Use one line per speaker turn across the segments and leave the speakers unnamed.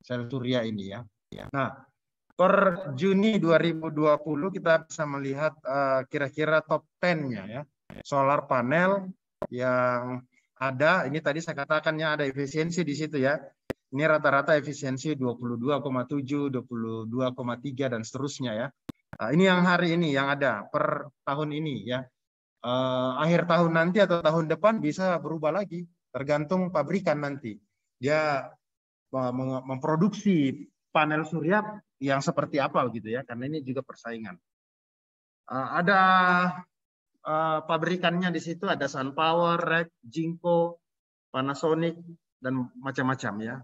sel surya ini ya. Nah, per Juni 2020 kita bisa melihat kira-kira top 10-nya ya. Solar panel yang ada, ini tadi saya katakannya ada efisiensi di situ ya. Ini rata-rata efisiensi 22,7, 22,3 dan seterusnya ya. Nah, ini yang hari ini yang ada per tahun ini ya. Akhir tahun nanti atau tahun depan bisa berubah lagi, tergantung pabrikan nanti. Dia memproduksi panel surya yang seperti apa gitu ya, karena ini juga persaingan. Ada pabrikannya di situ, ada SunPower, REC, Jinko, Panasonic dan macam-macam ya.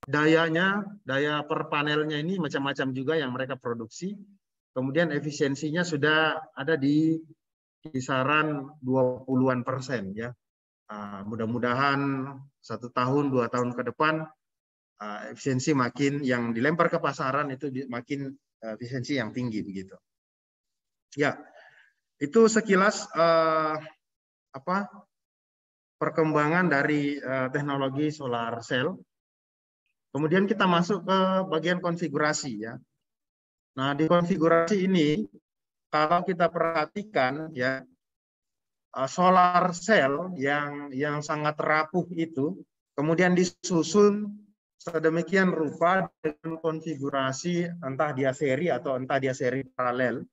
Daya per panelnya ini macam-macam juga yang mereka produksi. Kemudian efisiensinya sudah ada di kisaran 20-an% ya. Mudah-mudahan 1 tahun 2 tahun ke depan efisiensi makin yang dilempar ke pasaran itu makin efisiensi yang tinggi begitu. Ya, itu sekilas perkembangan dari teknologi solar cell. Kemudian kita masuk ke bagian konfigurasi ya. Nah, di konfigurasi ini kalau kita perhatikan ya, solar cell yang sangat rapuh itu kemudian disusun sedemikian rupa dengan konfigurasi entah dia seri atau entah dia seri paralel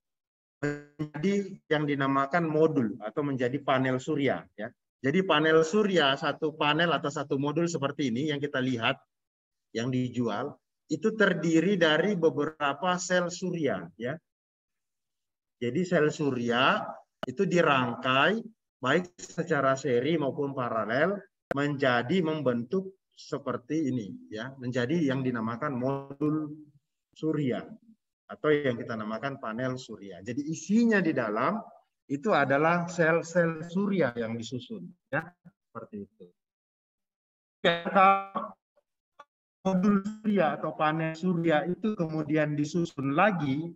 menjadi yang dinamakan modul atau menjadi panel surya ya. Jadi panel surya, satu panel atau satu modul seperti ini yang kita lihat yang dijual itu terdiri dari beberapa sel surya ya. Jadi sel surya itu dirangkai baik secara seri maupun paralel menjadi membentuk seperti ini ya, menjadi yang dinamakan modul surya atau yang kita namakan panel surya. Jadi isinya di dalam itu adalah sel-sel surya yang disusun ya, seperti itu. Kalau modul surya atau panel surya itu kemudian disusun lagi,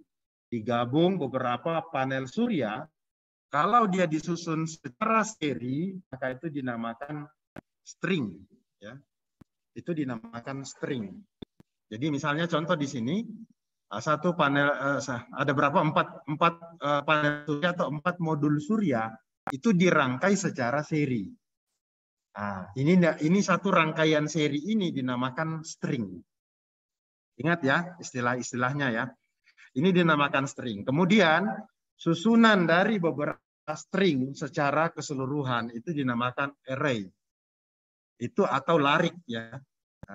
digabung beberapa panel surya, kalau dia disusun secara seri, maka itu dinamakan string ya. Itu dinamakan string. Jadi misalnya contoh di sini satu panel ada berapa empat panel surya atau 4 modul surya itu dirangkai secara seri. Nah, ini satu rangkaian seri ini dinamakan string. Ingat ya istilah-istilahnya ya. Ini dinamakan string. Kemudian susunan dari beberapa string secara keseluruhan itu dinamakan array. Itu atau larik ya.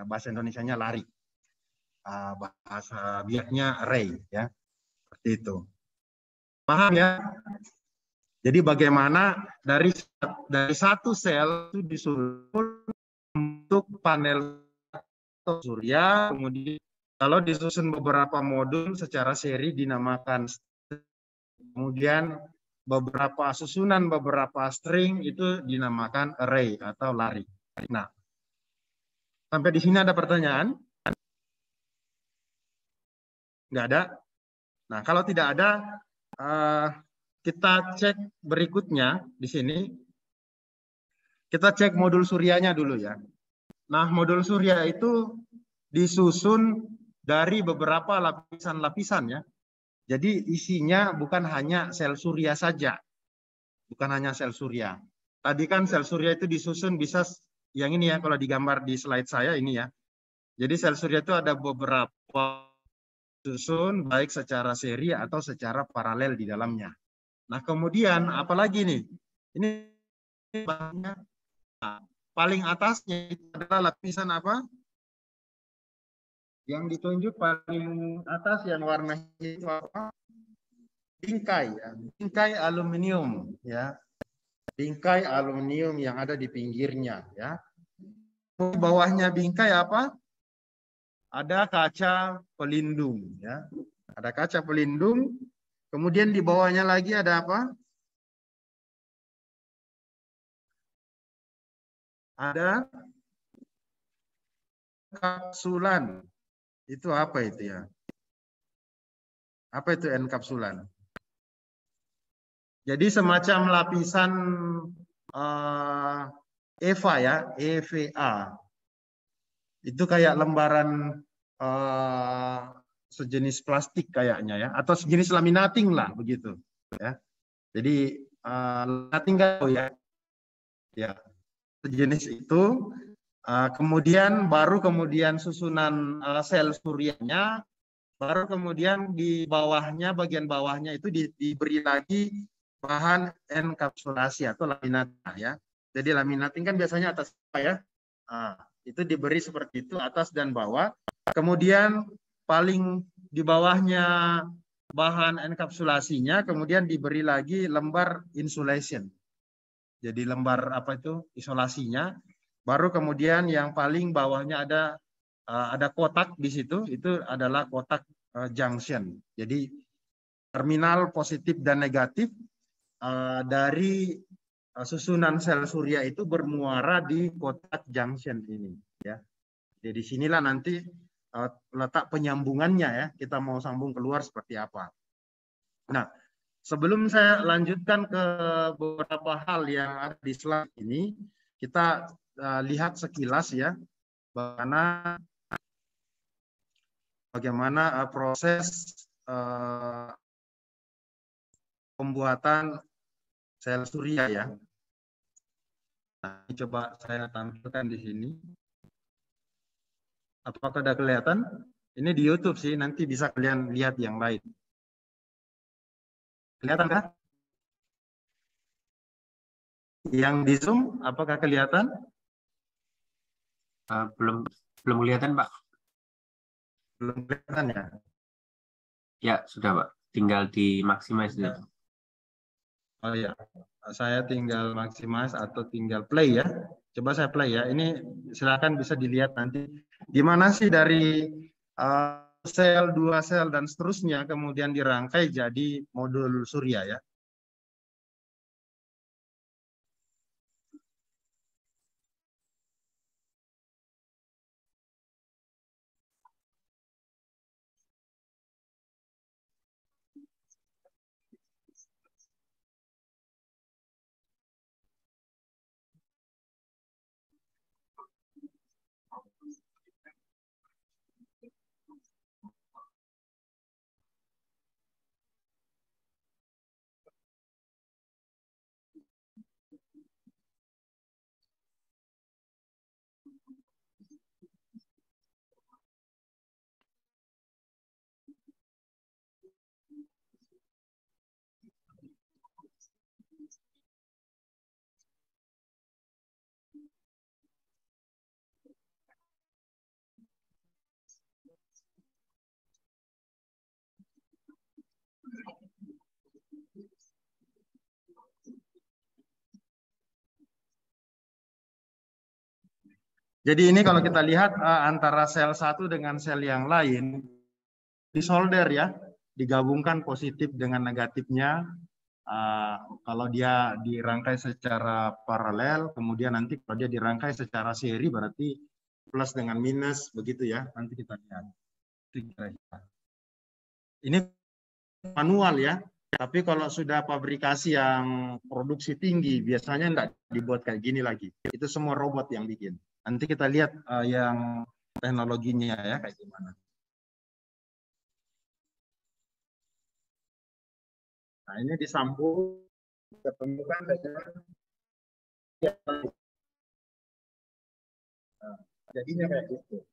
Bahasa Indonesianya larik. Bahasa biaknya array ya. Seperti itu. Paham ya? Jadi bagaimana dari satu sel itu disusun untuk panel surya, kemudian kalau disusun beberapa modul secara seri dinamakan, kemudian beberapa susunan beberapa string itu dinamakan array atau larik. Nah, sampai di sini ada pertanyaan? Nggak ada? Nah, kalau tidak ada, kita cek berikutnya di sini. Kita cek modul suryanya dulu ya. Nah, modul surya itu disusun dari beberapa lapisan-lapisan ya. Jadi isinya bukan hanya sel surya saja. Bukan hanya sel surya. Tadi kan sel surya itu disusun bisa yang ini ya, kalau digambar di slide saya ini ya. Jadi sel surya itu ada beberapa susun baik secara seri atau secara paralel di dalamnya. Nah, kemudian apalagi nih? Ini bahannya paling atasnya itu adalah lapisan apa? Yang ditunjuk paling atas yang warna itu apa? Bingkai, ya. Bingkai aluminium, ya. Bingkai aluminium yang ada di pinggirnya, ya. Di bawahnya bingkai apa? Ada kaca pelindung, ya. Ada kaca pelindung. Kemudian di bawahnya lagi ada apa? Ada kapsulan. Itu apa itu ya? Apa itu enkapsulan? Jadi semacam lapisan EVA ya, EVA. Itu kayak lembaran sejenis plastik kayaknya ya, atau sejenis laminating lah begitu ya. Jadi laminating nggak tahu ya, ya sejenis itu. Kemudian susunan sel suryanya, baru kemudian di bawahnya, bagian bawahnya itu diberi lagi bahan enkapsulasi atau laminating ya. Jadi laminating kan biasanya atas bawah ya. Itu diberi seperti itu atas dan bawah. Kemudian paling di bawahnya bahan enkapsulasinya, kemudian diberi lagi lembar insulation. Jadi lembar apa itu isolasinya. Baru kemudian yang paling bawahnya ada kotak di situ, itu adalah kotak junction. Jadi terminal positif dan negatif dari susunan sel surya itu bermuara di kotak junction ini. Ya, jadi sinilah nanti letak penyambungannya ya. Kita mau sambung keluar seperti apa. Nah, sebelum saya lanjutkan ke beberapa hal yang ada di slide ini, kita lihat sekilas ya bagaimana proses pembuatan sel surya ya. Nah, coba saya tampilkan di sini. Apakah sudah kelihatan? Ini di YouTube sih, nanti bisa kalian lihat yang lain. Kelihatan kah? Yang di Zoom, apakah kelihatan?
Belum kelihatan, Pak.
Belum kelihatan ya?
Ya, sudah, Pak. Tinggal di maximize.
Ya. Oh ya, saya tinggal maximize atau tinggal play ya. Coba saya play ya. Ini silakan bisa dilihat nanti. Gimana sih dari sel, dua sel, dan seterusnya kemudian dirangkai jadi modul surya ya. Jadi ini kalau kita lihat antara sel satu dengan sel yang lain, disolder ya, digabungkan positif dengan negatifnya. Kalau dia dirangkai secara paralel, kemudian nanti kalau dia dirangkai secara seri berarti plus dengan minus begitu ya. Nanti kita lihat. Ini manual ya. Tapi kalau sudah pabrikasi yang produksi tinggi, biasanya enggak dibuat kayak gini lagi. Itu semua robot yang bikin. Nanti kita lihat yang teknologinya ya kayak gimana. Nah, ini disambung, ketemukan dengan jadinya kayak gitu.